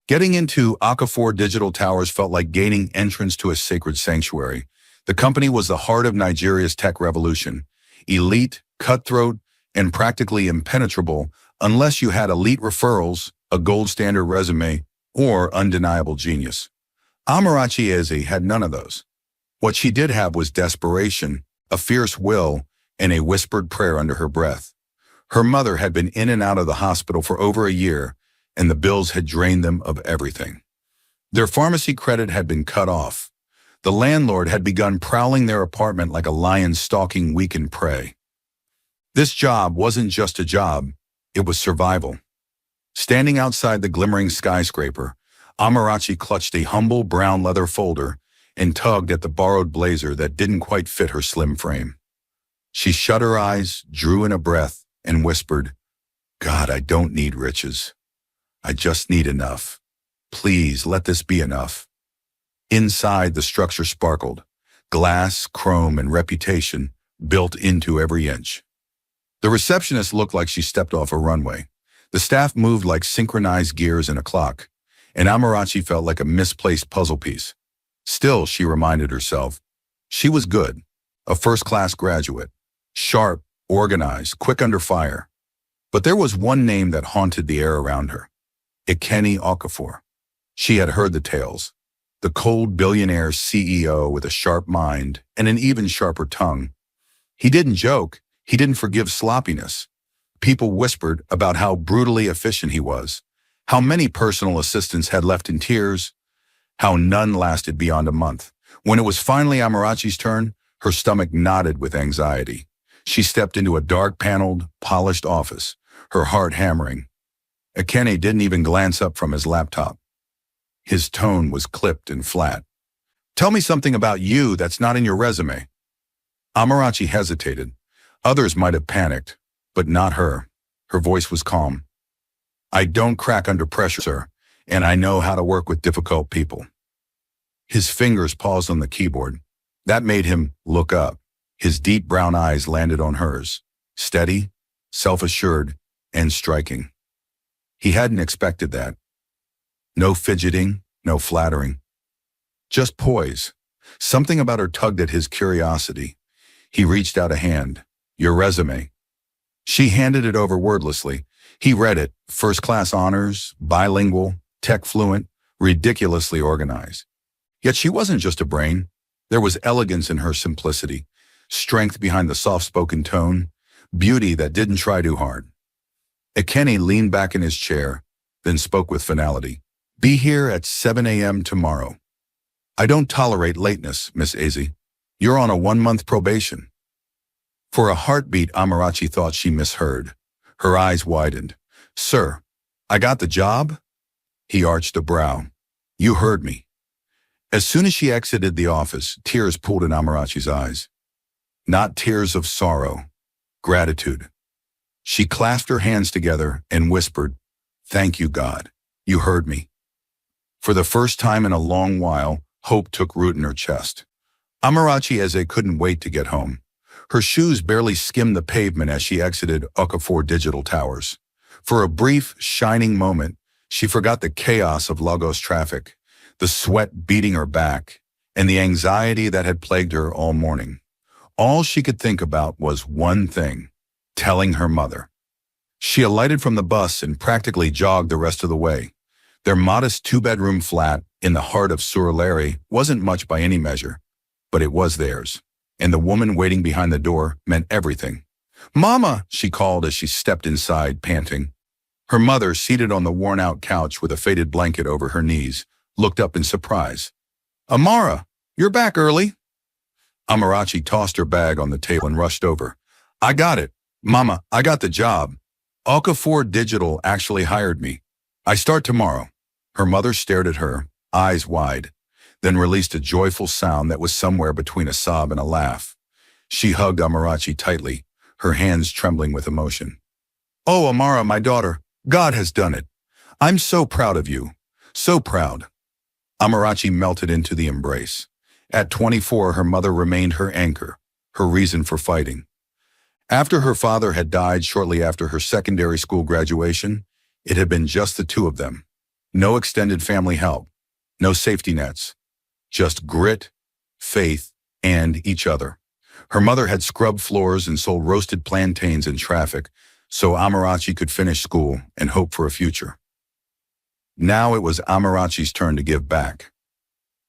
Getting into Okafor Digital Towers felt like gaining entrance to a sacred sanctuary. The company was the heart of Nigeria's tech revolution. Elite, cutthroat, and practically impenetrable unless you had elite referrals, a gold standard resume, or undeniable genius. Amarachi Eze had none of those. What she did have was desperation, a fierce will, and a whispered prayer under her breath. Her mother had been in and out of the hospital for over a year, and the bills had drained them of everything. Their pharmacy credit had been cut off. The landlord had begun prowling their apartment like a lion stalking weakened prey. This job wasn't just a job, it was survival. Standing outside the glimmering skyscraper, Amarachi clutched a humble brown leather folder and tugged at the borrowed blazer that didn't quite fit her slim frame. She shut her eyes, drew in a breath, and whispered, "God, I don't need riches. I just need enough. Please let this be enough." Inside, the structure sparkled. Glass, chrome, and reputation built into every inch. The receptionist looked like she stepped off a runway. The staff moved like synchronized gears in a clock, and Amarachi felt like a misplaced puzzle piece. Still, she reminded herself, she was good, a first-class graduate, sharp, organized, quick under fire. But there was one name that haunted the air around her. Ekene Okafor. She had heard the tales. The cold billionaire CEO with a sharp mind and an even sharper tongue. He didn't joke. He didn't forgive sloppiness. People whispered about how brutally efficient he was, how many personal assistants had left in tears, how none lasted beyond a month. When it was finally Amarachi's turn, her stomach knotted with anxiety. She stepped into a dark-paneled, polished office, her heart hammering. Ekene didn't even glance up from his laptop. His tone was clipped and flat. "Tell me something about you that's not in your resume." Amarachi hesitated. Others might have panicked, but not her. Her voice was calm. "I don't crack under pressure, sir, and I know how to work with difficult people." His fingers paused on the keyboard. That made him look up. His deep brown eyes landed on hers, steady, self-assured, and striking. He hadn't expected that. No fidgeting, no flattering. Just poise. Something about her tugged at his curiosity. He reached out a hand. "Your resume." She handed it over wordlessly. He read it, first-class honors, bilingual, tech-fluent, ridiculously organized. Yet she wasn't just a brain. There was elegance in her simplicity, strength behind the soft-spoken tone, beauty that didn't try too hard. Ekene leaned back in his chair, then spoke with finality. "Be here at 7 a.m. tomorrow. I don't tolerate lateness, Miss Eze. You're on a 1-month probation." For a heartbeat, Amarachi thought she misheard. Her eyes widened. "Sir, I got the job?" He arched a brow. "You heard me." As soon as she exited the office, tears pooled in Amarachi's eyes. Not tears of sorrow, gratitude. She clasped her hands together and whispered, "Thank you, God. You heard me." For the first time in a long while, hope took root in her chest. Amarachi Eze couldn't wait to get home. Her shoes barely skimmed the pavement as she exited Okafor Digital Towers. For a brief, shining moment, she forgot the chaos of Lagos traffic, the sweat beating her back, and the anxiety that had plagued her all morning. All she could think about was one thing: telling her mother. She alighted from the bus and practically jogged the rest of the way. Their modest 2-bedroom flat in the heart of Surulere wasn't much by any measure, but it was theirs. And the woman waiting behind the door meant everything. "Mama," she called as she stepped inside, panting. Her mother, seated on the worn-out couch with a faded blanket over her knees, looked up in surprise. "Amara, you're back early." Amarachi tossed her bag on the table and rushed over. "I got it. Mama, I got the job. Okafor Digital actually hired me. I start tomorrow." Her mother stared at her, eyes wide, then released a joyful sound that was somewhere between a sob and a laugh. She hugged Amarachi tightly, her hands trembling with emotion. "Oh, Amara, my daughter, God has done it. I'm so proud of you. So proud." Amarachi melted into the embrace. At 24, her mother remained her anchor, her reason for fighting. After her father had died shortly after her secondary school graduation, it had been just the two of them. No extended family help. No safety nets. Just grit, faith, and each other. Her mother had scrubbed floors and sold roasted plantains in traffic, so Amarachi could finish school and hope for a future. Now it was Amarachi's turn to give back.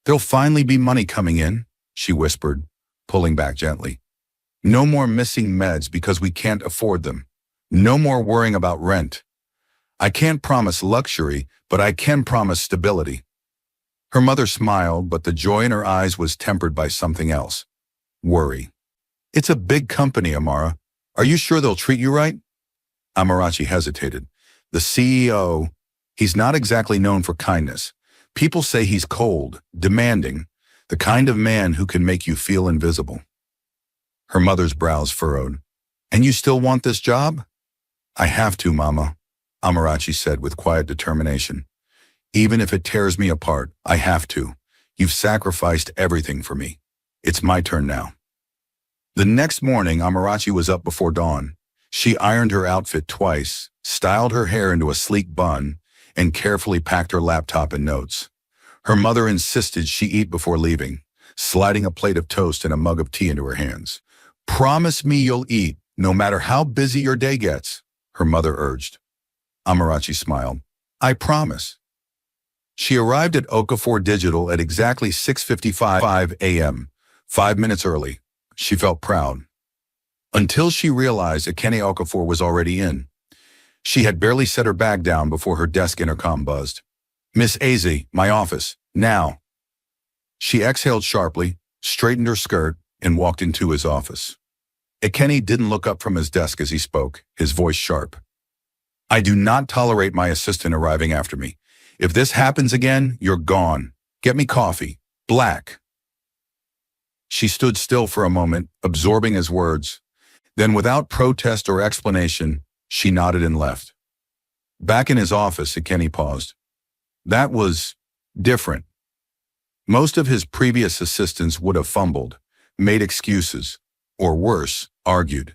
"There'll finally be money coming in," she whispered, pulling back gently. "No more missing meds because we can't afford them. No more worrying about rent. I can't promise luxury, but I can promise stability." Her mother smiled, but the joy in her eyes was tempered by something else. Worry. "It's a big company, Amara. Are you sure they'll treat you right?" Amarachi hesitated. "The CEO, he's not exactly known for kindness. People say he's cold, demanding, the kind of man who can make you feel invisible." Her mother's brows furrowed. "And you still want this job?" "I have to, Mama," Amarachi said with quiet determination. "Even if it tears me apart, I have to. You've sacrificed everything for me. It's my turn now." The next morning, Amarachi was up before dawn. She ironed her outfit twice, styled her hair into a sleek bun, and carefully packed her laptop and notes. Her mother insisted she eat before leaving, sliding a plate of toast and a mug of tea into her hands. "Promise me you'll eat, no matter how busy your day gets," her mother urged. Amarachi smiled. "I promise." She arrived at Okafor Digital at exactly 6:55 a.m., 5 minutes early. She felt proud. Until she realized Ekene Okafor was already in. She had barely set her bag down before her desk intercom buzzed. "Miss Aze, my office, now." She exhaled sharply, straightened her skirt, and walked into his office. Ekene didn't look up from his desk as he spoke, his voice sharp. "I do not tolerate my assistant arriving after me. If this happens again, you're gone. Get me coffee. Black." She stood still for a moment, absorbing his words. Then, without protest or explanation, she nodded and left. Back in his office, Ekene paused. That was different. Most of his previous assistants would have fumbled, made excuses, or worse, argued.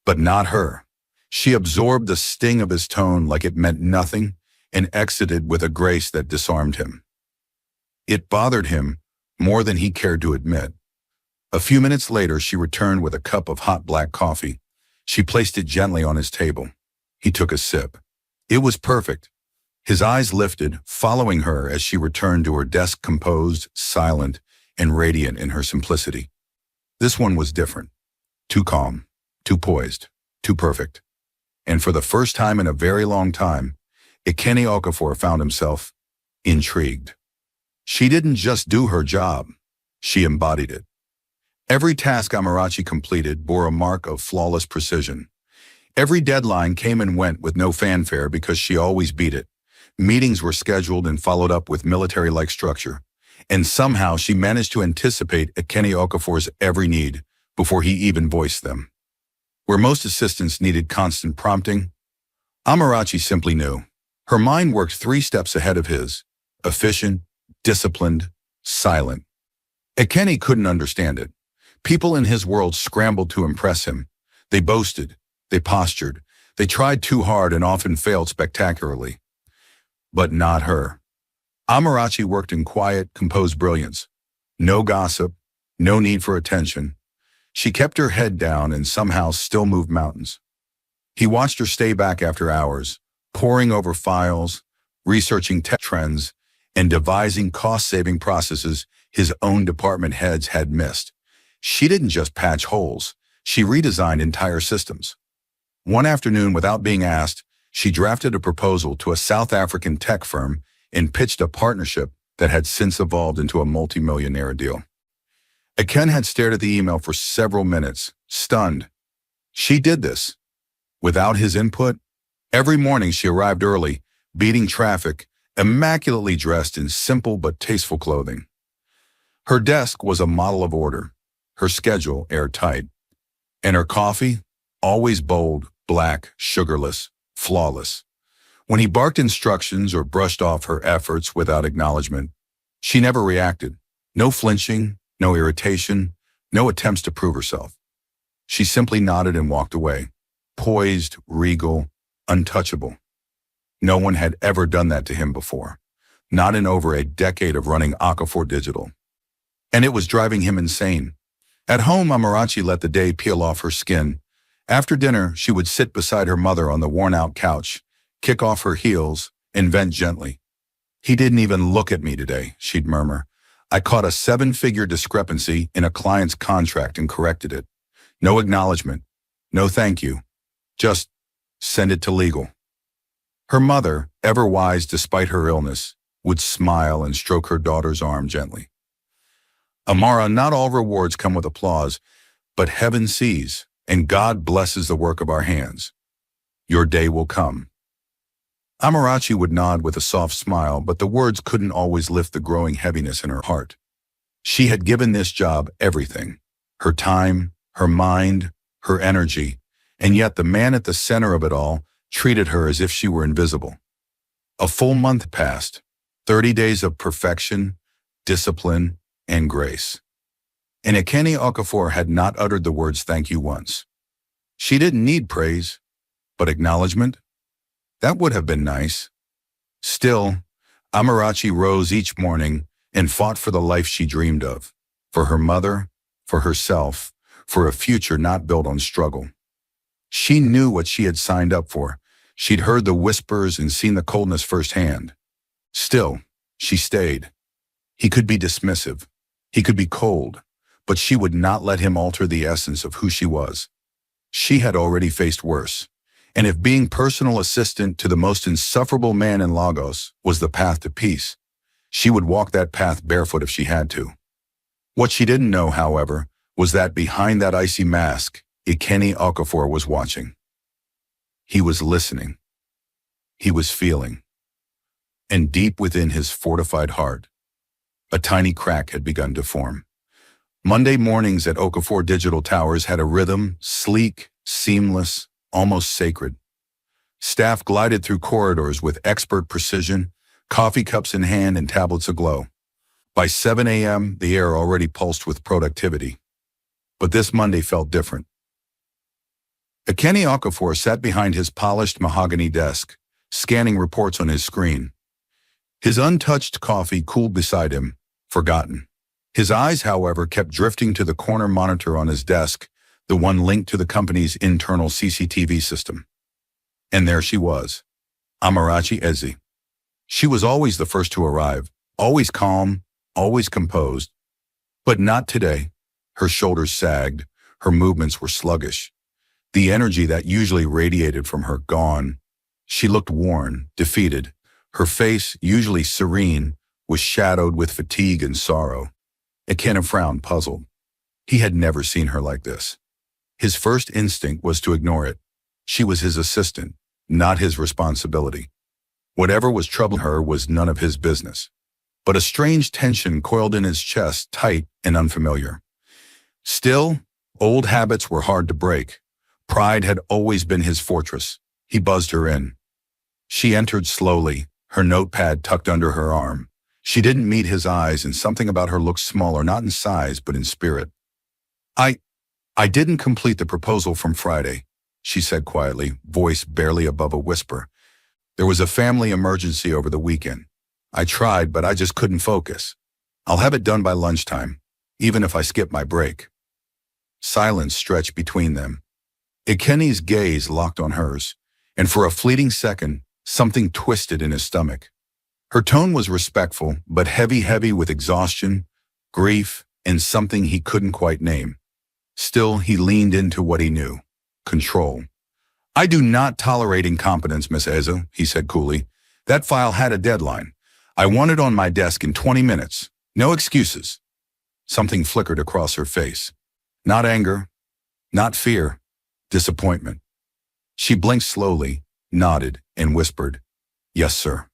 But not her. She absorbed the sting of his tone like it meant nothing and exited with a grace that disarmed him. It bothered him more than he cared to admit. A few minutes later, she returned with a cup of hot black coffee. She placed it gently on his table. He took a sip. It was perfect. His eyes lifted, following her as she returned to her desk, composed, silent, and radiant in her simplicity. This one was different. Too calm, too poised, too perfect. And for the first time in a very long time, Ekene Okafor found himself intrigued. She didn't just do her job. She embodied it. Every task Amarachi completed bore a mark of flawless precision. Every deadline came and went with no fanfare because she always beat it. Meetings were scheduled and followed up with military-like structure. And somehow she managed to anticipate Ekene Okafor's every need before he even voiced them. Where most assistants needed constant prompting, Amarachi simply knew. Her mind worked 3 steps ahead of his, efficient, disciplined, silent. Ekene couldn't understand it. People in his world scrambled to impress him. They boasted, they postured, they tried too hard and often failed spectacularly. But not her. Amarachi worked in quiet, composed brilliance. No gossip, no need for attention. She kept her head down and somehow still moved mountains. He watched her stay back after hours, poring over files, researching tech trends, and devising cost-saving processes his own department heads had missed. She didn't just patch holes, she redesigned entire systems. One afternoon, without being asked, she drafted a proposal to a South African tech firm and pitched a partnership that had since evolved into a multi-millionaire deal. Ekene had stared at the email for several minutes, stunned. She did this. Without his input, every morning she arrived early, beating traffic, immaculately dressed in simple but tasteful clothing. Her desk was a model of order, her schedule airtight, and her coffee, always bold, black, sugarless, flawless. When he barked instructions or brushed off her efforts without acknowledgement, she never reacted. No flinching, no irritation, no attempts to prove herself. She simply nodded and walked away, poised, regal, untouchable. No one had ever done that to him before, not in over a decade of running Okafor Digital. And it was driving him insane. At home, Amarachi let the day peel off her skin. After dinner, she would sit beside her mother on the worn-out couch, kick off her heels, and vent gently. "He didn't even look at me today," she'd murmur. "I caught a 7-figure discrepancy in a client's contract and corrected it. No acknowledgement. No thank you. Just send it to legal." Her mother, ever wise despite her illness, would smile and stroke her daughter's arm gently. "Amara, not all rewards come with applause, but heaven sees, and God blesses the work of our hands. Your day will come." Amarachi would nod with a soft smile, but the words couldn't always lift the growing heaviness in her heart. She had given this job everything: her time, her mind, her energy, and yet the man at the center of it all treated her as if she were invisible. A full month passed, 30 days of perfection, discipline, and grace. And Ekene Okafor had not uttered the words thank you once. She didn't need praise, but acknowledgement? That would have been nice. Still, Amarachi rose each morning and fought for the life she dreamed of, for her mother, for herself, for a future not built on struggle. She knew what she had signed up for. She'd heard the whispers and seen the coldness firsthand. Still, she stayed. He could be dismissive. He could be cold, but she would not let him alter the essence of who she was. She had already faced worse. And if being personal assistant to the most insufferable man in Lagos was the path to peace, she would walk that path barefoot if she had to. What she didn't know, however, was that behind that icy mask, Ekene Okafor was watching. He was listening. He was feeling. And deep within his fortified heart, a tiny crack had begun to form. Monday mornings at Okafor Digital Towers had a rhythm, sleek, seamless, almost sacred. Staff glided through corridors with expert precision, coffee cups in hand and tablets aglow. By 7 a.m., the air already pulsed with productivity. But this Monday felt different. Ekene Okafor sat behind his polished mahogany desk, scanning reports on his screen. His untouched coffee cooled beside him, forgotten. His eyes, however, kept drifting to the corner monitor on his desk, the one linked to the company's internal CCTV system. And there she was, Amarachi Eze. She was always the first to arrive, always calm, always composed. But not today. Her shoulders sagged, her movements were sluggish. The energy that usually radiated from her gone. She looked worn, defeated. Her face, usually serene, was shadowed with fatigue and sorrow. Ekene frowned, puzzled. He had never seen her like this. His first instinct was to ignore it. She was his assistant, not his responsibility. Whatever was troubling her was none of his business. But a strange tension coiled in his chest, tight and unfamiliar. Still, old habits were hard to break. Pride had always been his fortress. He buzzed her in. She entered slowly, her notepad tucked under her arm. She didn't meet his eyes, and something about her looked smaller, not in size, but in spirit. I didn't complete the proposal from Friday," she said quietly, voice barely above a whisper. "There was a family emergency over the weekend. I tried, but I just couldn't focus. I'll have it done by lunchtime, even if I skip my break." Silence stretched between them. Ekene's gaze locked on hers, and for a fleeting second, something twisted in his stomach. Her tone was respectful, but heavy with exhaustion, grief, and something he couldn't quite name. Still, he leaned into what he knew: control. "I do not tolerate incompetence, Miss Eze," he said coolly. "That file had a deadline. I want it on my desk in 20 minutes. No excuses." Something flickered across her face. Not anger, not fear, disappointment. She blinked slowly, nodded, and whispered, "Yes, sir."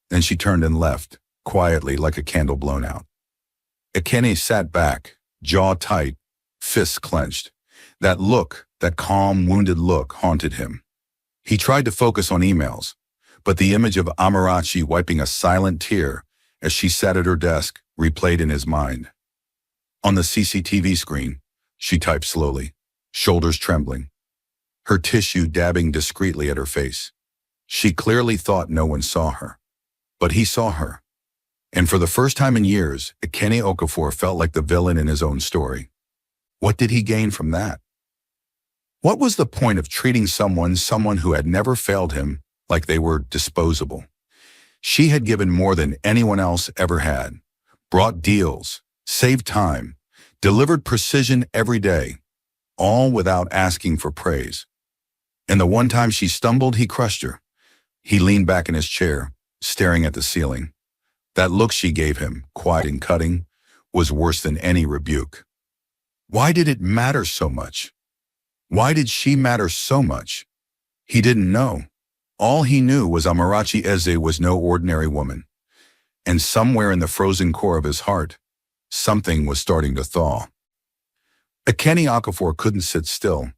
Then she turned and left, quietly like a candle blown out. Ekene sat back, jaw tight, fists clenched. That look, that calm, wounded look, haunted him. He tried to focus on emails, but the image of Amarachi wiping a silent tear as she sat at her desk replayed in his mind. On the CCTV screen, she typed slowly, shoulders trembling, her tissue dabbing discreetly at her face. She clearly thought no one saw her. But he saw her. And for the first time in years, Ekene Okafor felt like the villain in his own story. What did he gain from that? What was the point of treating someone who had never failed him, like they were disposable? She had given more than anyone else ever had, brought deals, saved time, delivered precision every day, all without asking for praise. And the one time she stumbled, he crushed her. He leaned back in his chair, staring at the ceiling. That look she gave him, quiet and cutting, was worse than any rebuke. Why did it matter so much? Why did she matter so much? He didn't know. All he knew was Amarachi Eze was no ordinary woman. And somewhere in the frozen core of his heart, something was starting to thaw. Ekene Okafor couldn't sit still.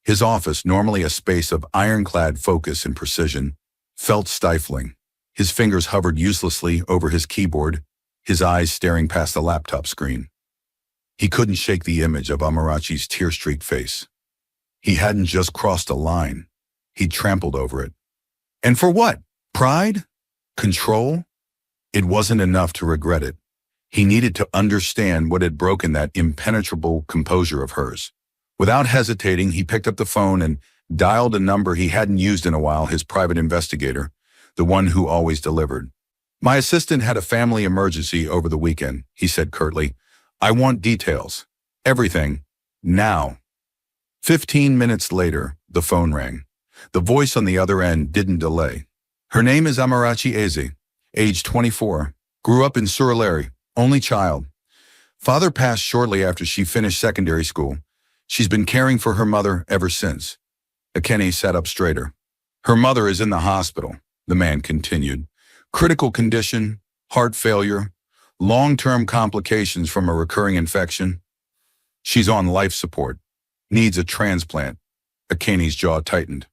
His office, normally a space of ironclad focus and precision, felt stifling. His fingers hovered uselessly over his keyboard, his eyes staring past the laptop screen. He couldn't shake the image of Amarachi's tear-streaked face. He hadn't just crossed a line. He'd trampled over it. And for what? Pride? Control? It wasn't enough to regret it. He needed to understand what had broken that impenetrable composure of hers. Without hesitating, he picked up the phone and dialed a number he hadn't used in a while, his private investigator, the one who always delivered. My assistant had a family emergency over the weekend, he said curtly. I want details. Everything. Now. 15 minutes later, the phone rang. The voice on the other end didn't delay. Her name is Amarachi Eze, age 24, grew up in Surulere, only child. Father passed shortly after she finished secondary school. She's been caring for her mother ever since. Ekene sat up straighter. Her mother is in the hospital, the man continued. Critical condition, heart failure, long-term complications from a recurring infection. She's on life support, needs a transplant. Ekene's jaw tightened.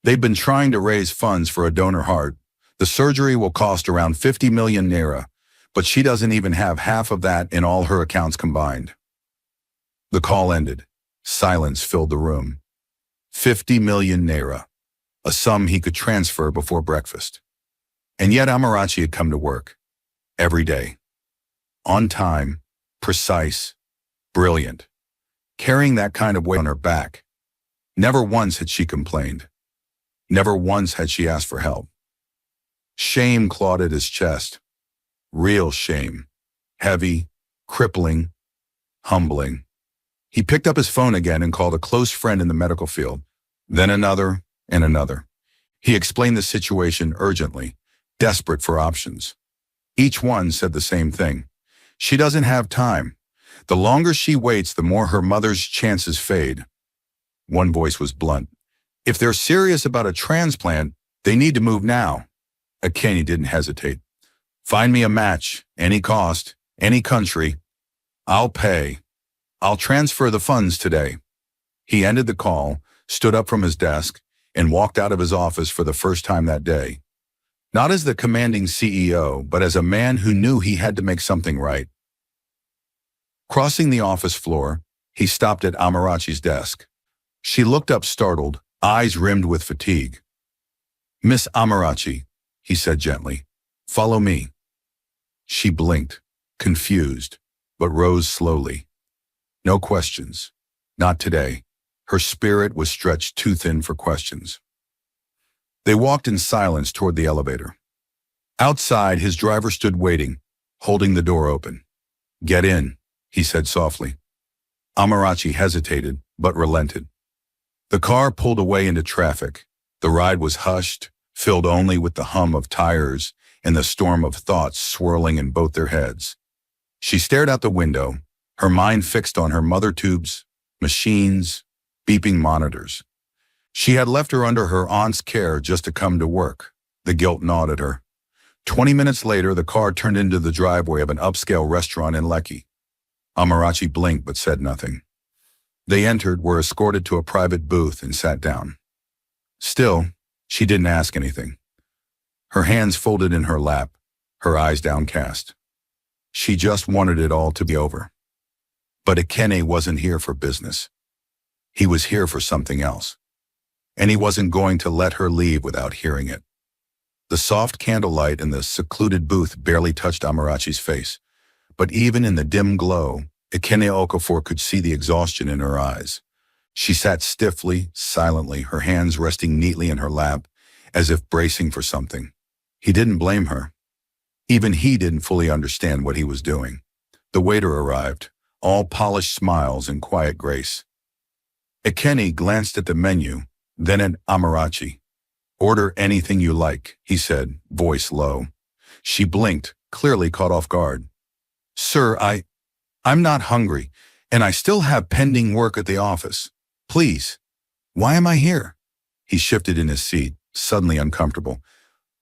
They've been trying to raise funds for a donor heart. The surgery will cost around 50 million naira, but she doesn't even have half of that in all her accounts combined. The call ended. Silence filled the room. 50 million naira, a sum he could transfer before breakfast. And yet Amarachi had come to work. Every day. On time, precise, brilliant. Carrying that kind of weight on her back. Never once had she complained. Never once had she asked for help. Shame clawed at his chest. Real shame. Heavy, crippling, humbling. He picked up his phone again and called a close friend in the medical field, then another and another. He explained the situation urgently, desperate for options. Each one said the same thing. She doesn't have time. The longer she waits, the more her mother's chances fade. One voice was blunt. If they're serious about a transplant, they need to move now. Ekene didn't hesitate. Find me a match, any cost, any country. I'll pay. I'll transfer the funds today. He ended the call, stood up from his desk, and walked out of his office for the first time that day. Not as the commanding CEO, but as a man who knew he had to make something right. Crossing the office floor, he stopped at Amarachi's desk. She looked up startled, eyes rimmed with fatigue. Miss Amarachi, he said gently, follow me. She blinked, confused, but rose slowly. No questions. Not today. Her spirit was stretched too thin for questions. They walked in silence toward the elevator. Outside, his driver stood waiting, holding the door open. Get in, he said softly. Amarachi hesitated, but relented. The car pulled away into traffic. The ride was hushed, filled only with the hum of tires and the storm of thoughts swirling in both their heads. She stared out the window, her mind fixed on her mother tubes, machines, beeping monitors. She had left her under her aunt's care just to come to work. The guilt gnawed at her. 20 minutes later, the car turned into the driveway of an upscale restaurant in Lekki. Amarachi blinked but said nothing. They entered, were escorted to a private booth, and sat down. Still, she didn't ask anything. Her hands folded in her lap, her eyes downcast. She just wanted it all to be over. But Ekene wasn't here for business. He was here for something else. and he wasn't going to let her leave without hearing it. The soft candlelight in the secluded booth barely touched Amarachi's face, but even in the dim glow, Ekene Okafor could see the exhaustion in her eyes. She sat stiffly, silently, her hands resting neatly in her lap, as if bracing for something. He didn't blame her. Even he didn't fully understand what he was doing. The waiter arrived, all polished smiles and quiet grace. Ekene glanced at the menu, then at Amarachi. "Order anything you like," he said, voice low. She blinked, clearly caught off guard. "Sir, I'm not hungry, and I still have pending work at the office. Please, why am I here?" He shifted in his seat, suddenly uncomfortable.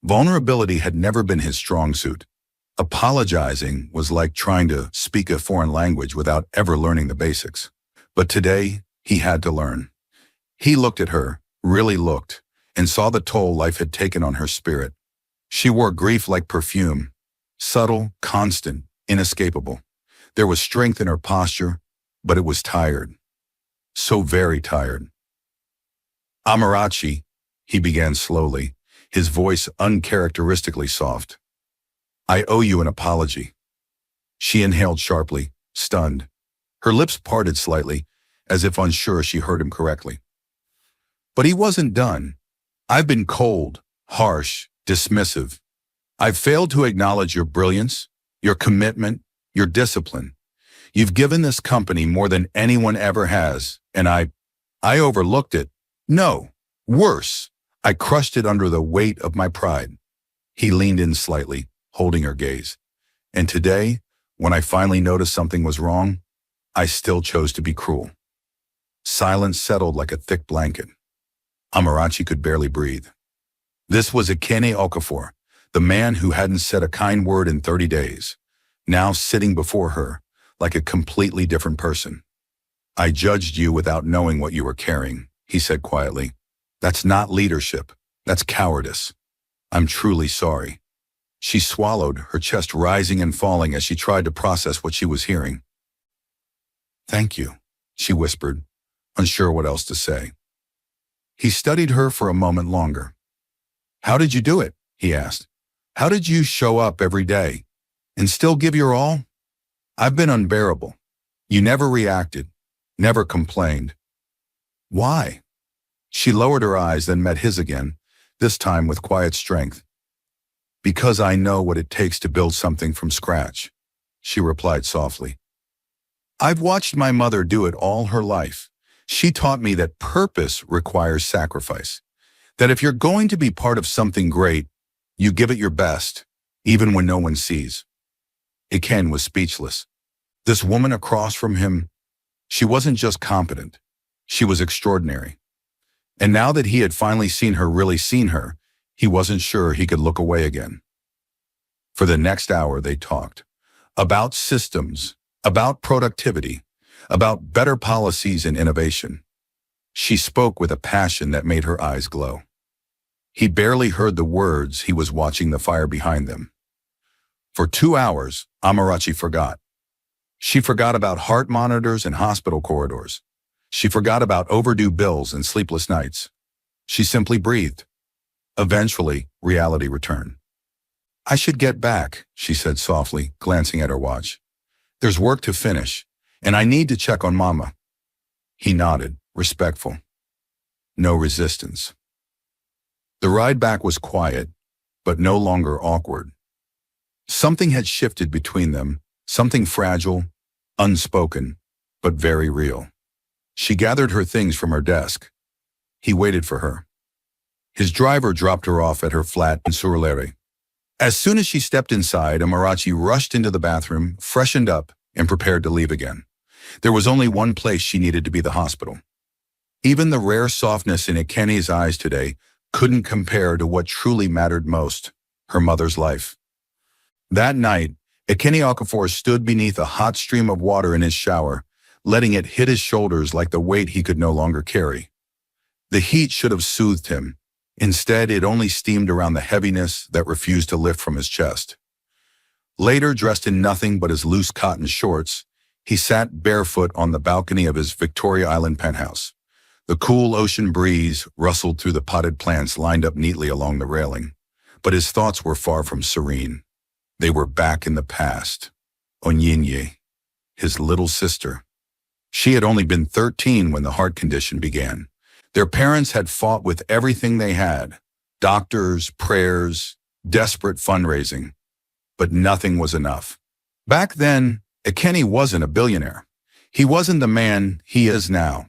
Vulnerability had never been his strong suit. Apologizing was like trying to speak a foreign language without ever learning the basics. But today, he had to learn. He looked at her, really looked, and saw the toll life had taken on her spirit. She wore grief like perfume, subtle, constant, inescapable. There was strength in her posture, but it was tired. So very tired. "Amarachi," he began slowly, his voice uncharacteristically soft. "I owe you an apology." She inhaled sharply, stunned. Her lips parted slightly, as if unsure she heard him correctly. But he wasn't done. "I've been cold, harsh, dismissive. I've failed to acknowledge your brilliance, your commitment, your discipline. You've given this company more than anyone ever has, and I overlooked it. No, worse, I crushed it under the weight of my pride." He leaned in slightly, holding her gaze. "And today, when I finally noticed something was wrong, I still chose to be cruel." Silence settled like a thick blanket. Amarachi could barely breathe. This was Ekene Okafor, the man who hadn't said a kind word in 30 days, now sitting before her like a completely different person. "I judged you without knowing what you were carrying," he said quietly. "That's not leadership. That's cowardice. I'm truly sorry." She swallowed, her chest rising and falling as she tried to process what she was hearing. "Thank you," she whispered, unsure what else to say. He studied her for a moment longer. "How did you do it?" he asked. "How did you show up every day and still give your all? I've been unbearable. You never reacted, never complained. Why?" She lowered her eyes, then met his again, this time with quiet strength. "Because I know what it takes to build something from scratch," she replied softly. "I've watched my mother do it all her life. She taught me that purpose requires sacrifice, that if you're going to be part of something great, you give it your best, even when no one sees." Ekene was speechless. This woman across from him, she wasn't just competent, she was extraordinary. And now that he had finally seen her, really seen her, he wasn't sure he could look away again. For the next hour they talked. About systems, about productivity, about better policies and innovation. She spoke with a passion that made her eyes glow. He barely heard the words, he was watching the fire behind them. For 2 hours, Amarachi forgot. She forgot about heart monitors and hospital corridors. She forgot about overdue bills and sleepless nights. She simply breathed. Eventually, reality returned. "I should get back," she said softly, glancing at her watch. "There's work to finish, and I need to check on Mama." He nodded, respectful. No resistance. The ride back was quiet, but no longer awkward. Something had shifted between them, something fragile, unspoken, but very real. She gathered her things from her desk. He waited for her. His driver dropped her off at her flat in Surulere. As soon as she stepped inside, Amarachi rushed into the bathroom, freshened up, and prepared to leave again. There was only one place she needed to be: the hospital. Even the rare softness in Ekene's eyes today couldn't compare to what truly mattered most: her mother's life. That night, Ekene Okafor stood beneath a hot stream of water in his shower, letting it hit his shoulders like the weight he could no longer carry. The heat should have soothed him. Instead, it only steamed around the heaviness that refused to lift from his chest. Later, dressed in nothing but his loose cotton shorts, he sat barefoot on the balcony of his Victoria Island penthouse. The cool ocean breeze rustled through the potted plants lined up neatly along the railing, but his thoughts were far from serene. They were back in the past. Onyinye, his little sister. She had only been 13 when the heart condition began. Their parents had fought with everything they had, doctors, prayers, desperate fundraising, but nothing was enough. Back then, Ekene wasn't a billionaire. He wasn't the man he is now.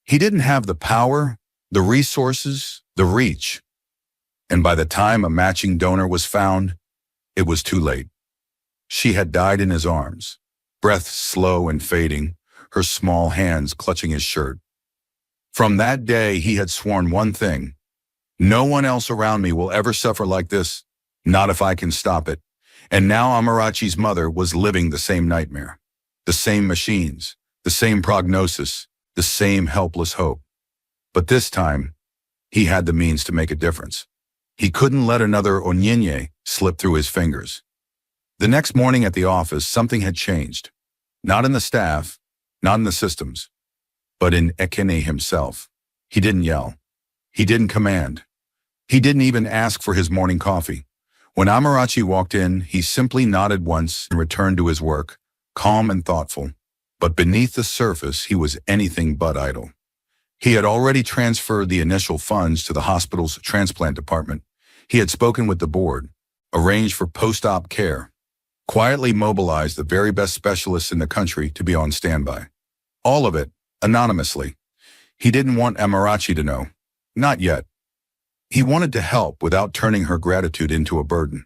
He didn't have the power, the resources, the reach. And by the time a matching donor was found, it was too late. She had died in his arms, breath slow and fading, her small hands clutching his shirt. From that day, he had sworn one thing: no one else around me will ever suffer like this, not if I can stop it. And now Amarachi's mother was living the same nightmare, the same machines, the same prognosis, the same helpless hope. But this time, he had the means to make a difference. He couldn't let another Onyinye slip through his fingers. The next morning at the office, something had changed. Not in the staff, not in the systems, but in Ekene himself. He didn't yell. He didn't command. He didn't even ask for his morning coffee. When Amarachi walked in, he simply nodded once and returned to his work, calm and thoughtful. But beneath the surface, he was anything but idle. He had already transferred the initial funds to the hospital's transplant department. He had spoken with the board, arranged for post-op care, quietly mobilized the very best specialists in the country to be on standby. All of it, anonymously. He didn't want Amarachi to know. Not yet. He wanted to help without turning her gratitude into a burden.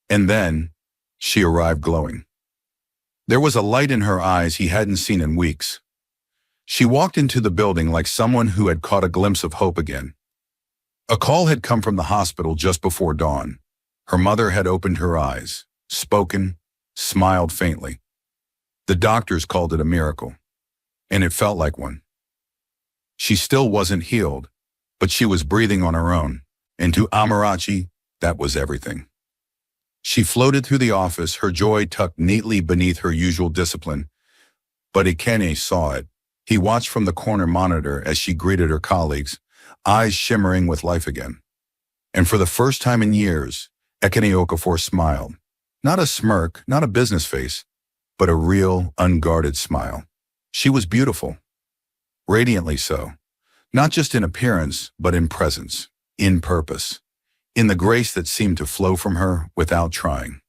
And then, she arrived glowing. There was a light in her eyes he hadn't seen in weeks. She walked into the building like someone who had caught a glimpse of hope again. A call had come from the hospital just before dawn. Her mother had opened her eyes, spoken, smiled faintly. The doctors called it a miracle, and it felt like one. She still wasn't healed, but she was breathing on her own, and to Amarachi, that was everything. She floated through the office, her joy tucked neatly beneath her usual discipline. But Ekene saw it. He watched from the corner monitor as she greeted her colleagues, eyes shimmering with life again. And for the first time in years, Ekene Okafor smiled. Not a smirk, not a business face, but a real, unguarded smile. She was beautiful. Radiantly so. Not just in appearance, but in presence, in purpose, in the grace that seemed to flow from her without trying.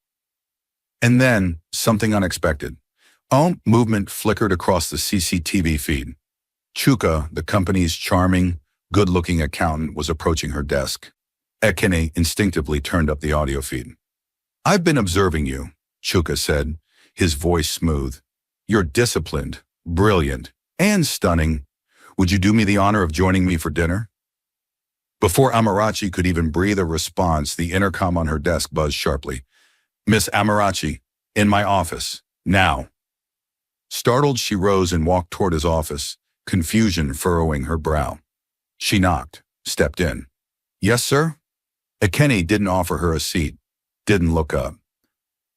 And then, something unexpected. Movement flickered across the CCTV feed. Chuka, the company's charming, good-looking accountant, was approaching her desk. Ekene instinctively turned up the audio feed. "I've been observing you," Chuka said, his voice smooth. "You're disciplined, brilliant, and stunning. Would you do me the honor of joining me for dinner?" Before Amarachi could even breathe a response, the intercom on her desk buzzed sharply. "Miss Amarachi, in my office, now." Startled, she rose and walked toward his office, confusion furrowing her brow. She knocked, stepped in. "Yes, sir?" Ekene didn't offer her a seat, didn't look up.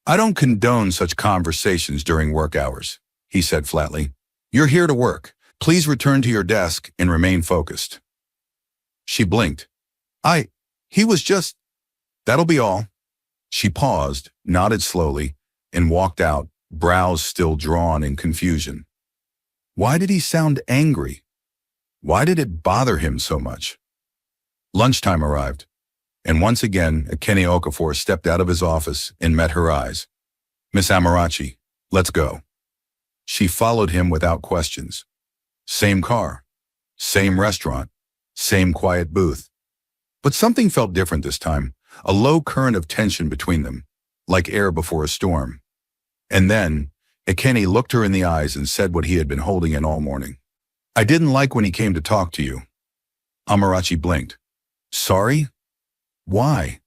"I don't condone such conversations during work hours," he said flatly. "You're here to work. Please return to your desk and remain focused." She blinked. He was just, that'll be all." She paused, nodded slowly, and walked out, brows still drawn in confusion. Why did he sound angry? Why did it bother him so much? Lunchtime arrived, and once again, Ekene Okafor stepped out of his office and met her eyes. "Miss Amarachi, let's go." She followed him without questions. Same car, same restaurant, same quiet booth. But something felt different this time, a low current of tension between them, like air before a storm. And then, Ekene looked her in the eyes and said what he had been holding in all morning. "I didn't like when he came to talk to you." Amarachi blinked. "Sorry? Why?"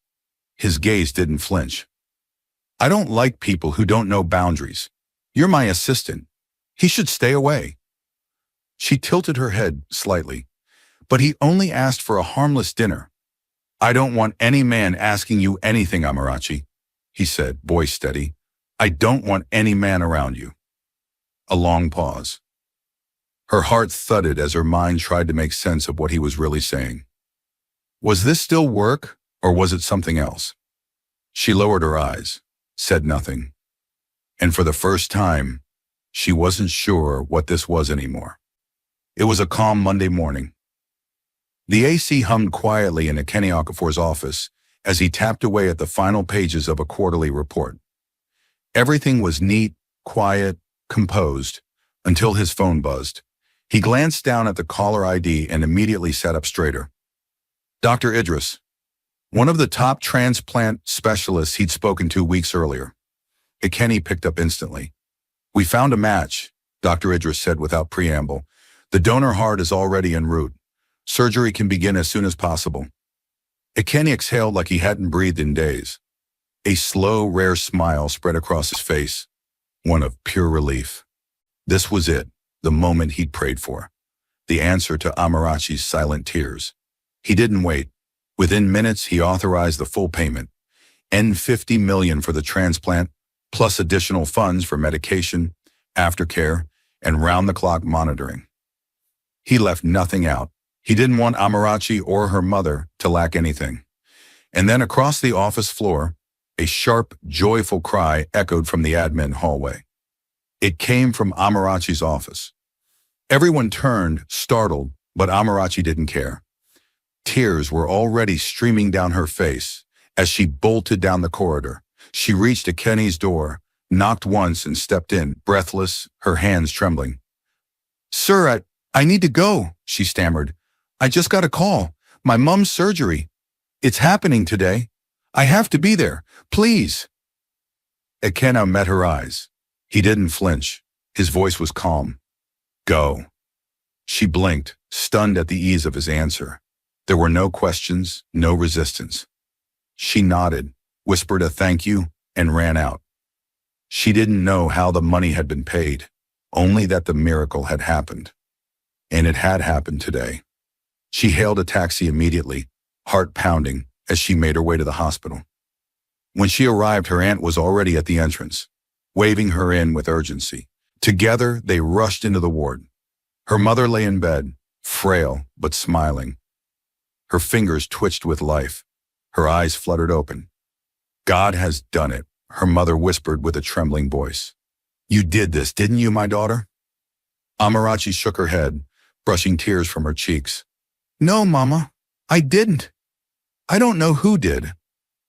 His gaze didn't flinch. "I don't like people who don't know boundaries. You're my assistant. He should stay away." She tilted her head slightly. "But he only asked for a harmless dinner." "I don't want any man asking you anything, Amarachi," he said, voice steady. "I don't want any man around you." A long pause. Her heart thudded as her mind tried to make sense of what he was really saying. Was this still work, or was it something else? She lowered her eyes, said nothing. And for the first time, she wasn't sure what this was anymore. It was a calm Monday morning. The AC hummed quietly in Kenny Okafor's office as he tapped away at the final pages of a quarterly report. Everything was neat, quiet, composed, until his phone buzzed. He glanced down at the caller ID and immediately sat up straighter. Dr. Idris, one of the top transplant specialists he'd spoken to weeks earlier. Kenny picked up instantly. We found a match, Dr. Idris said without preamble. The donor heart is already en route. Surgery can begin as soon as possible. Kenny exhaled like he hadn't breathed in days. A slow, rare smile spread across his face, one of pure relief. This was it, the moment he'd prayed for. The answer to Amarachi's silent tears. He didn't wait. Within minutes, he authorized the full payment. $50 million for the transplant, plus additional funds for medication, aftercare, and round-the-clock monitoring. He left nothing out. He didn't want Amarachi or her mother to lack anything. And then across the office floor, a sharp, joyful cry echoed from the admin hallway. It came from Amarachi's office. Everyone turned, startled, but Amarachi didn't care. Tears were already streaming down her face as she bolted down the corridor. She reached Kenny's door, knocked once and stepped in, breathless, her hands trembling. Sir, I need to go, she stammered. I just got a call. My mom's surgery. It's happening today. I have to be there. Please. Ikenna met her eyes. He didn't flinch. His voice was calm. Go. She blinked, stunned at the ease of his answer. There were no questions, no resistance. She nodded, whispered a thank you, and ran out. She didn't know how the money had been paid, only that the miracle had happened. And it had happened today. She hailed a taxi immediately, heart pounding, as she made her way to the hospital. When she arrived, her aunt was already at the entrance, waving her in with urgency. Together, they rushed into the ward. Her mother lay in bed, frail but smiling. Her fingers twitched with life. Her eyes fluttered open. God has done it, her mother whispered with a trembling voice. You did this, didn't you, my daughter? Amarachi shook her head, brushing tears from her cheeks. No, Mama, I didn't. I don't know who did,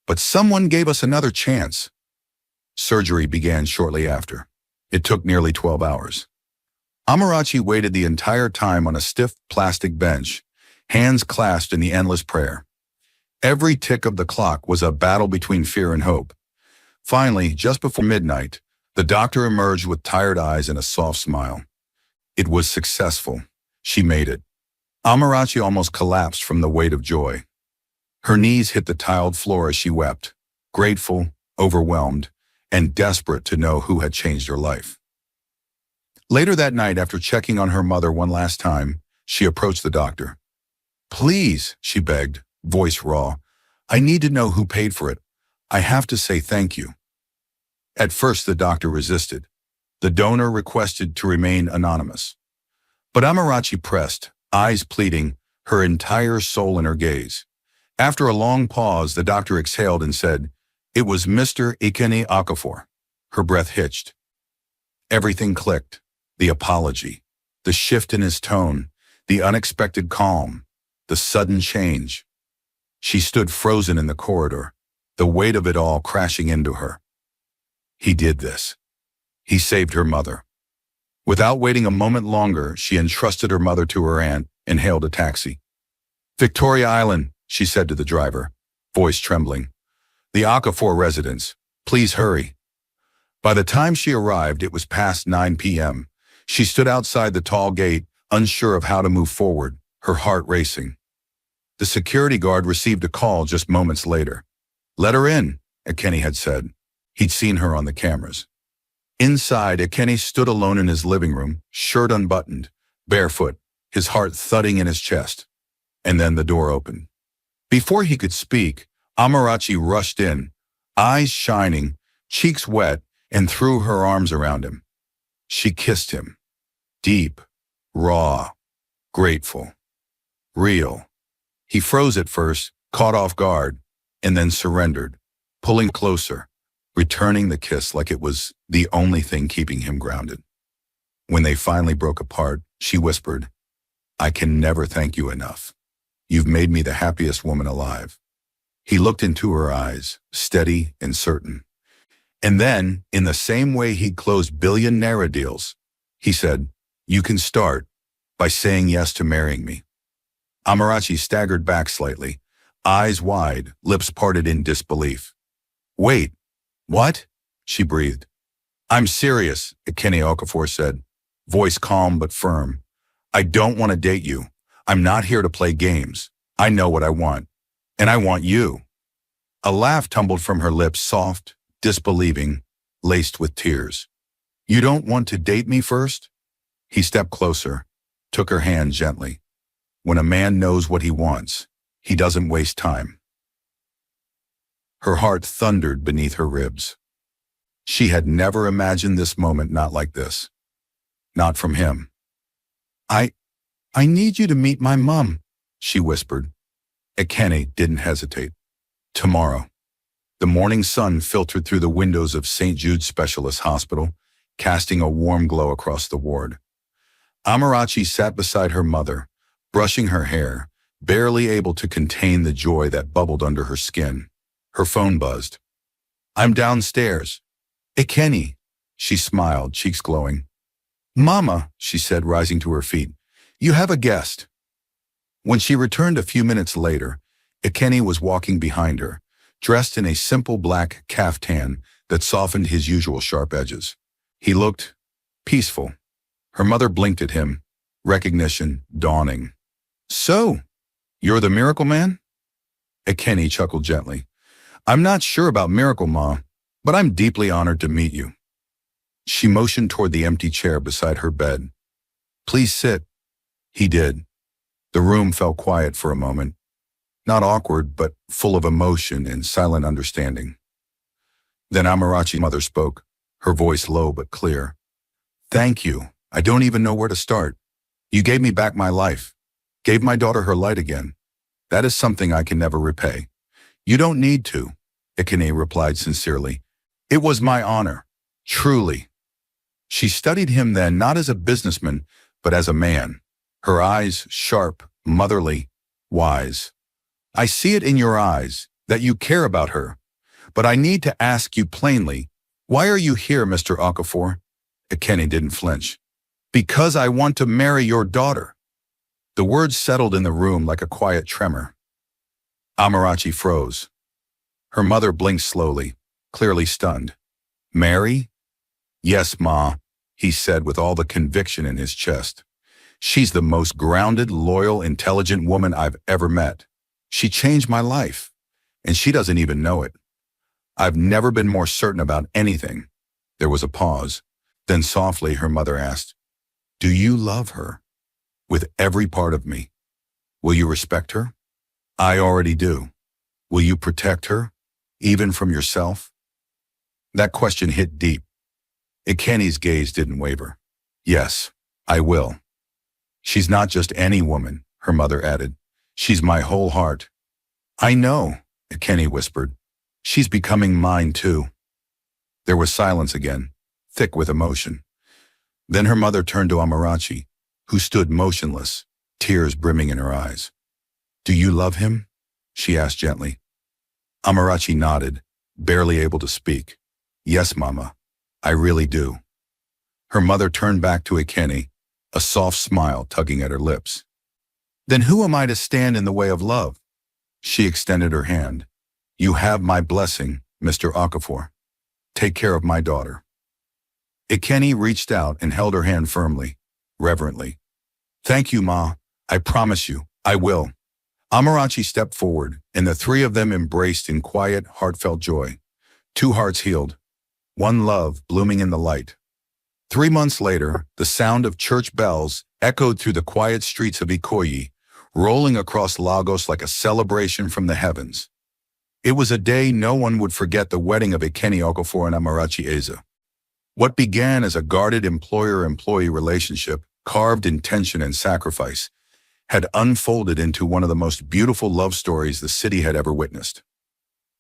but someone gave us another chance. Surgery began shortly after. It took nearly 12 hours. Amarachi waited the entire time on a stiff plastic bench, hands clasped in the endless prayer. Every tick of the clock was a battle between fear and hope. Finally, just before midnight, the doctor emerged with tired eyes and a soft smile. It was successful. She made it. Amarachi almost collapsed from the weight of joy. Her knees hit the tiled floor as she wept, grateful, overwhelmed, and desperate to know who had changed her life. Later that night, after checking on her mother one last time, she approached the doctor. Please, she begged, voice raw, I need to know who paid for it. I have to say thank you. At first, the doctor resisted. The donor requested to remain anonymous. But Amarachi pressed, eyes pleading, her entire soul in her gaze. After a long pause, the doctor exhaled and said, It was Mr. Kenny Okafor. Her breath hitched. Everything clicked. The apology, the shift in his tone, the unexpected calm, the sudden change. She stood frozen in the corridor, the weight of it all crashing into her. He did this. He saved her mother. Without waiting a moment longer, she entrusted her mother to her aunt and hailed a taxi. Victoria Island, she said to the driver, voice trembling. The Okafor residence. Please hurry. By the time she arrived, it was past 9 p.m. She stood outside the tall gate, unsure of how to move forward, her heart racing. The security guard received a call just moments later. Let her in, Kenny had said. He'd seen her on the cameras. Inside, Kenny stood alone in his living room, shirt unbuttoned, barefoot, his heart thudding in his chest. And then the door opened. Before he could speak, Amarachi rushed in, eyes shining, cheeks wet, and threw her arms around him. She kissed him. Deep, Raw, grateful, real. He froze at first, caught off guard, and then surrendered, pulling closer, returning the kiss like it was the only thing keeping him grounded. When they finally broke apart, she whispered, "I can never thank you enough. You've made me the happiest woman alive." He looked into her eyes, steady and certain. And then, in the same way he'd closed billionaire deals, he said, "You can start by saying yes to marrying me." Amarachi staggered back slightly, eyes wide, lips parted in disbelief. "Wait, what?" she breathed. "I'm serious," Ekene Okafor said, voice calm but firm. "I don't want to date you. I'm not here to play games. I know what I want. And I want you." A laugh tumbled from her lips, soft, disbelieving, laced with tears. "You don't want to date me first?" He stepped closer, took her hand gently. When a man knows what he wants, he doesn't waste time. Her heart thundered beneath her ribs. She had never imagined this moment not like this. Not from him. I need you to meet my mom," she whispered. Ekene didn't hesitate. "Tomorrow." The morning sun filtered through the windows of St. Jude's Specialist Hospital, casting a warm glow across the ward. Amarachi sat beside her mother, brushing her hair, barely able to contain the joy that bubbled under her skin. Her phone buzzed. "I'm downstairs." "Ekene," she smiled, cheeks glowing. "Mama," she said, rising to her feet, "you have a guest." When she returned a few minutes later, Ekene was walking behind her, dressed in a simple black caftan that softened his usual sharp edges. He looked peaceful. Her mother blinked at him, recognition dawning. "So, you're the miracle man?" Ekene chuckled gently. "I'm not sure about miracle, Ma, but I'm deeply honored to meet you." She motioned toward the empty chair beside her bed. "Please sit." He did. The room fell quiet for a moment. Not awkward, but full of emotion and silent understanding. Then Amarachi's mother spoke, her voice low but clear. "Thank you. I don't even know where to start. You gave me back my life, gave my daughter her light again. That is something I can never repay." "You don't need to," Ekene replied sincerely. "It was my honor, truly." She studied him then not as a businessman, but as a man, her eyes sharp, motherly, wise. "I see it in your eyes that you care about her, but I need to ask you plainly, why are you here, Mr. Okafor?" Ekene didn't flinch. "Because I want to marry your daughter." The words settled in the room like a quiet tremor. Amarachi froze. Her mother blinked slowly, clearly stunned. "Marry?" "Yes, Ma," he said with all the conviction in his chest. "She's the most grounded, loyal, intelligent woman I've ever met. She changed my life, and she doesn't even know it. I've never been more certain about anything." There was a pause. Then softly her mother asked, "Do you love her?" "With every part of me." "Will you respect her?" "I already do." "Will you protect her, even from yourself?" That question hit deep. Ekene's gaze didn't waver. "Yes, I will." "She's not just any woman," her mother added. "She's my whole heart." "I know," Ekene whispered. "She's becoming mine too." There was silence again, thick with emotion. Then her mother turned to Amarachi, who stood motionless, tears brimming in her eyes. "Do you love him?" she asked gently. Amarachi nodded, barely able to speak. "Yes, Mama, I really do." Her mother turned back to Ekene, a soft smile tugging at her lips. "Then who am I to stand in the way of love?" She extended her hand. "You have my blessing, Mr. Okafor. Take care of my daughter." Ekene reached out and held her hand firmly, reverently. "Thank you, Ma. I promise you, I will." Amarachi stepped forward, and the three of them embraced in quiet, heartfelt joy. Two hearts healed, one love blooming in the light. 3 months later, the sound of church bells echoed through the quiet streets of Ikoyi, rolling across Lagos like a celebration from the heavens. It was a day no one would forget, the wedding of Ekene Okafor and Amarachi Eze. What began as a guarded employer-employee relationship carved in tension and sacrifice, had unfolded into one of the most beautiful love stories the city had ever witnessed.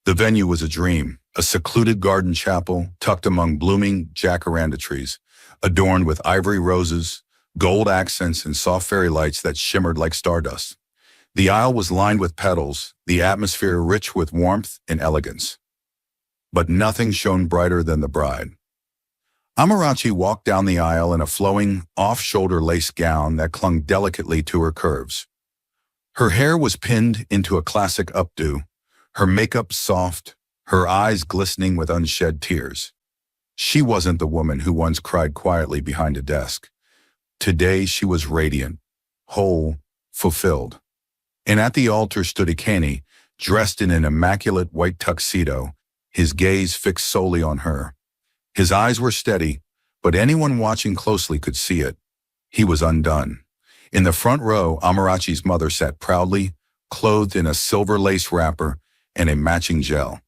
The venue was a dream, a secluded garden chapel tucked among blooming jacaranda trees, adorned with ivory roses, gold accents, and soft fairy lights that shimmered like stardust. The aisle was lined with petals, the atmosphere rich with warmth and elegance. But nothing shone brighter than the bride. Amarachi walked down the aisle in a flowing, off-shoulder lace gown that clung delicately to her curves. Her hair was pinned into a classic updo, her makeup soft, her eyes glistening with unshed tears. She wasn't the woman who once cried quietly behind a desk. Today she was radiant, whole, fulfilled. And at the altar stood Ikeni, dressed in an immaculate white tuxedo, his gaze fixed solely on her. His eyes were steady, but anyone watching closely could see it. He was undone. In the front row, Amarachi's mother sat proudly, clothed in a silver lace wrapper and a matching gel.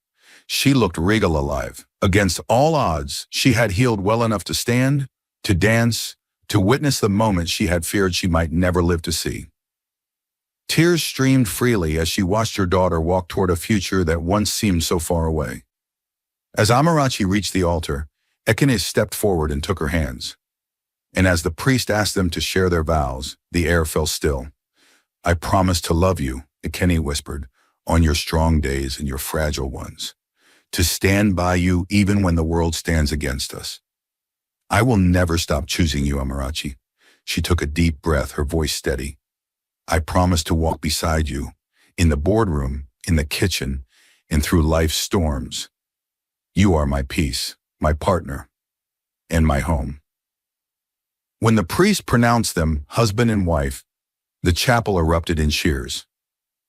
She looked regal alive. Against all odds, she had healed well enough to stand, to dance, to witness the moment she had feared she might never live to see. Tears streamed freely as she watched her daughter walk toward a future that once seemed so far away. As Amarachi reached the altar, Ekene stepped forward and took her hands. And as the priest asked them to share their vows, the air fell still. "I promise to love you," Ekene whispered, "on your strong days and your fragile ones. To stand by you even when the world stands against us. I will never stop choosing you, Amarachi." She took a deep breath, her voice steady. "I promise to walk beside you, in the boardroom, in the kitchen, and through life's storms. You are my peace, my partner, and my home." When the priest pronounced them husband and wife, the chapel erupted in cheers.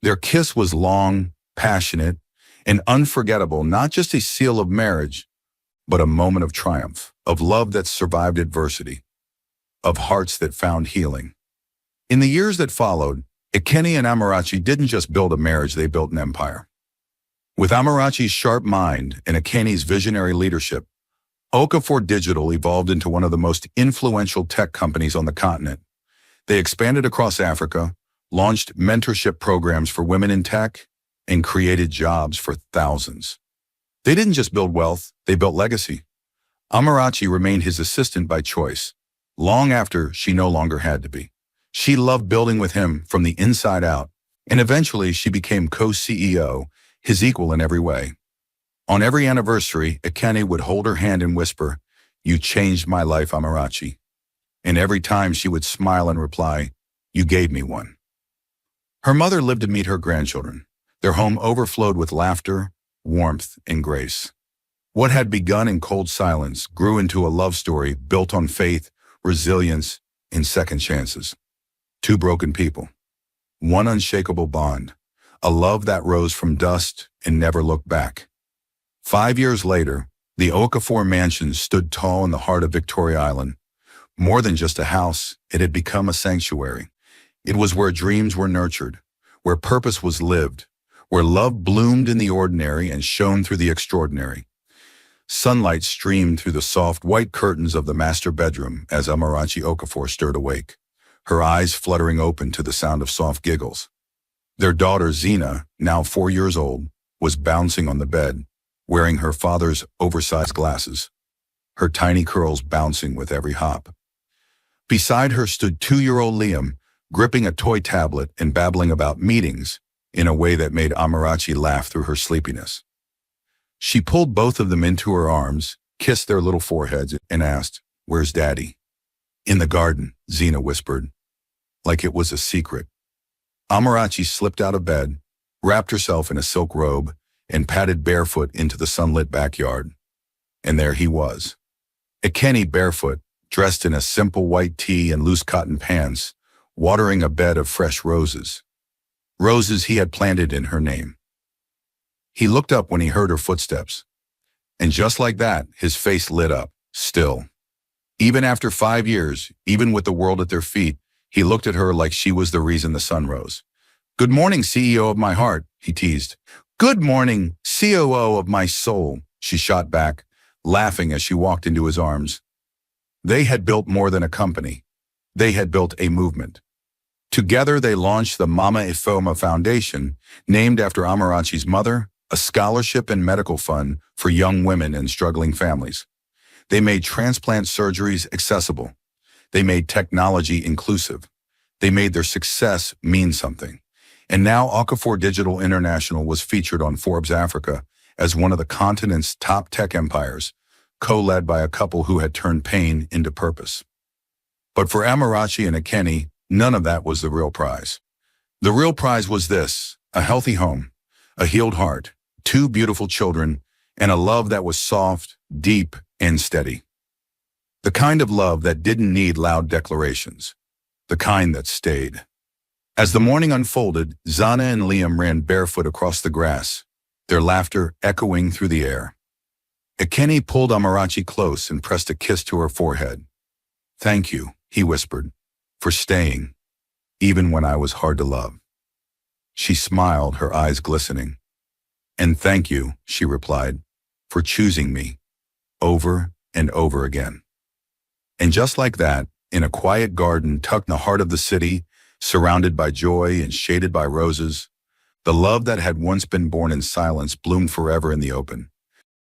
Their kiss was long, passionate, and unforgettable, not just a seal of marriage, but a moment of triumph, of love that survived adversity, of hearts that found healing. In the years that followed, Ekene and Amarachi didn't just build a marriage, they built an empire. With Amarachi's sharp mind and Ekene's visionary leadership, Okafor Digital evolved into one of the most influential tech companies on the continent. They expanded across Africa, launched mentorship programs for women in tech, and created jobs for thousands. They didn't just build wealth, they built legacy. Amarachi remained his assistant by choice, long after she no longer had to be. She loved building with him from the inside out, and eventually she became co-CEO, his equal in every way. On every anniversary, Ekene would hold her hand and whisper, "You changed my life, Amarachi." And every time she would smile and reply, "You gave me one." Her mother lived to meet her grandchildren. Their home overflowed with laughter, warmth, and grace. What had begun in cold silence grew into a love story built on faith, resilience, and second chances. Two broken people, one unshakable bond, a love that rose from dust and never looked back. 5 years later, the Okafor mansion stood tall in the heart of Victoria Island. More than just a house, it had become a sanctuary. It was where dreams were nurtured, where purpose was lived, where love bloomed in the ordinary and shone through the extraordinary. Sunlight streamed through the soft white curtains of the master bedroom as Amarachi Okafor stirred awake, her eyes fluttering open to the sound of soft giggles. Their daughter Zena, now 4 years old, was bouncing on the bed, wearing her father's oversized glasses, her tiny curls bouncing with every hop. Beside her stood 2-year-old Liam, gripping a toy tablet and babbling about meetings in a way that made Amarachi laugh through her sleepiness. She pulled both of them into her arms, kissed their little foreheads, and asked, "Where's Daddy?" "In the garden," Zena whispered, like it was a secret. Amarachi slipped out of bed, wrapped herself in a silk robe, and padded barefoot into the sunlit backyard. And there he was. Ekene barefoot, dressed in a simple white tee and loose cotton pants, watering a bed of fresh roses. Roses he had planted in her name. He looked up when he heard her footsteps. And just like that, his face lit up, still. Even after 5 years, even with the world at their feet, he looked at her like she was the reason the sun rose. "Good morning, CEO of my heart," he teased. "Good morning, COO of my soul," she shot back, laughing as she walked into his arms. They had built more than a company. They had built a movement. Together, they launched the Mama Ifeoma Foundation, named after Amarachi's mother, a scholarship and medical fund for young women and struggling families. They made transplant surgeries accessible. They made technology inclusive. They made their success mean something. And now Okafor Digital International was featured on Forbes Africa as one of the continent's top tech empires, co-led by a couple who had turned pain into purpose. But for Amarachi and Ekene, none of that was the real prize. The real prize was this: a healthy home, a healed heart, 2 beautiful children, and a love that was soft, deep, and steady. The kind of love that didn't need loud declarations. The kind that stayed. As the morning unfolded, Zana and Liam ran barefoot across the grass, their laughter echoing through the air. Ekene pulled Amarachi close and pressed a kiss to her forehead. "Thank you," he whispered, "for staying, even when I was hard to love." She smiled, her eyes glistening. "And thank you," she replied, "for choosing me, over and over again." And just like that, in a quiet garden tucked in the heart of the city, surrounded by joy and shaded by roses, the love that had once been born in silence bloomed forever in the open.